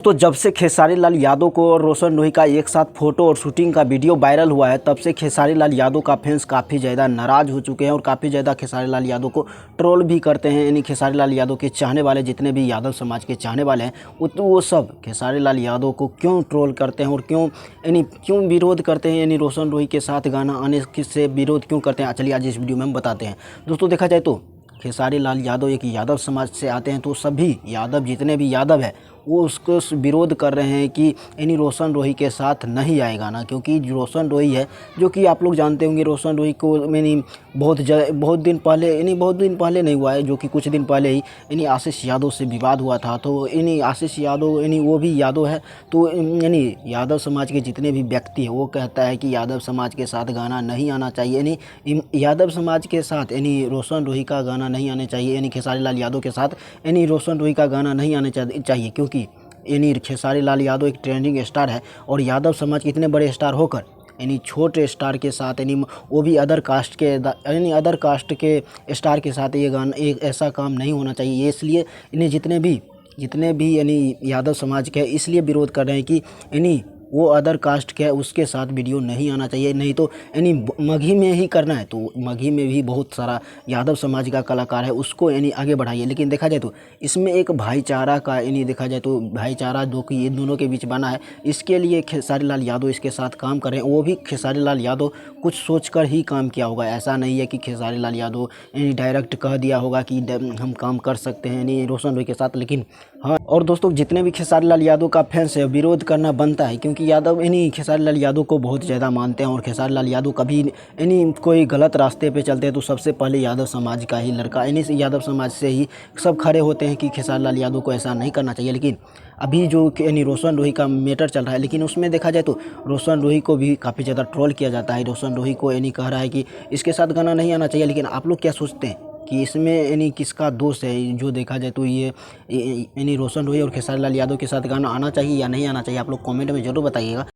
तो जब से खेसारी लाल यादव को और रोशन रोही का एक साथ फोटो और शूटिंग का वीडियो वायरल हुआ है, तब से खेसारी लाल यादव का फैंस काफ़ी ज़्यादा नाराज़ हो चुके हैं और काफ़ी ज़्यादा खेसारी लाल यादव को ट्रोल भी करते हैं। यानी खेसारी लाल यादव के चाहने वाले जितने भी यादव समाज के चाहने वाले हैं वो सब खेसारी लाल यादव को क्यों ट्रोल करते हैं और क्यों विरोध करते हैं, यानी रोशन रोही के साथ गाना आने से विरोध क्यों करते हैं। चलिए आज इस वीडियो में हम बताते हैं। दोस्तों देखा जाए तो खेसारी लाल यादव एक यादव समाज से आते हैं, तो सभी यादव जितने भी यादव है वो उसको विरोध कर रहे हैं कि यानी रोशन रोही के साथ नहीं आएगा ना, क्योंकि रोशन रोही है जो कि आप लोग जानते होंगे। रोशन रोही को यानी बहुत दिन पहले नहीं हुआ है, जो कि कुछ दिन पहले ही यानी आशीष यादव से विवाद हुआ था। तो यानी आशीष यादव यानी वो भी यादव है, तो यानी यादव समाज के जितने भी व्यक्ति है वो कहता है कि यादव समाज के साथ गाना नहीं आना चाहिए, यानी यादव समाज के साथ यानी रोशन रोही का गाना नहीं आने चाहिए, यानी खेसारी लाल यादव के साथ यानी रोशन रोही का गाना नहीं आने चाहिए, क्योंकि यानी खेसारी लाल यादव एक ट्रेंडिंग स्टार है और यादव समाज के इतने बड़े स्टार होकर यानी छोटे स्टार के साथ यानी वो भी अदर कास्ट के स्टार के साथ ये गाना एक ऐसा काम नहीं होना चाहिए। इसलिए इन्हें जितने भी यानी यादव समाज के इसलिए विरोध कर रहे हैं कि यानी वो अदर कास्ट के उसके साथ वीडियो नहीं आना चाहिए, नहीं तो यानी मगही में ही करना है। तो मगही में भी बहुत सारा यादव समाज का कलाकार है, उसको यानी आगे बढ़ाइए। लेकिन देखा जाए तो इसमें एक भाईचारा का यानी देखा जाए तो भाईचारा जो कि इन दोनों के बीच बना है, इसके लिए खेसारी लाल यादव इसके साथ काम कर रहे हैं। वो भी खेसारी लाल यादव कुछ सोचकर ही काम किया होगा, ऐसा नहीं है कि खेसारी लाल यादव यानी डायरेक्ट कह दिया होगा कि हम काम कर सकते हैं यानी रोशन रोही के साथ। लेकिन हाँ, और दोस्तों जितने भी खेसारी लाल यादव का फैंस है विरोध करना बनता है, क्योंकि यादव यानी खेसारी लाल यादव को बहुत ज़्यादा मानते हैं और खेसारी लाल यादव कभी यानी कोई गलत रास्ते पे चलते हैं तो सबसे पहले यादव समाज का ही लड़का यानी यादव समाज से ही सब खड़े होते हैं कि खेसारी लाल यादव को ऐसा नहीं करना चाहिए। लेकिन अभी जो यानी रोशन रोही का मैटर चल रहा है, लेकिन उसमें देखा जाए तो रोशन रोही को भी काफ़ी ज़्यादा ट्रोल किया जाता है। रोशन रोही को यानी कह रहा है कि इसके साथ गाना नहीं आना चाहिए। लेकिन आप लोग क्या सोचते हैं कि इसमें यानी किसका दोष है? जो देखा जाए तो ये यानी रोशन रोही और खेसारी लाल यादव के साथ गाना आना चाहिए या नहीं आना चाहिए, आप लोग कमेंट में ज़रूर बताइएगा।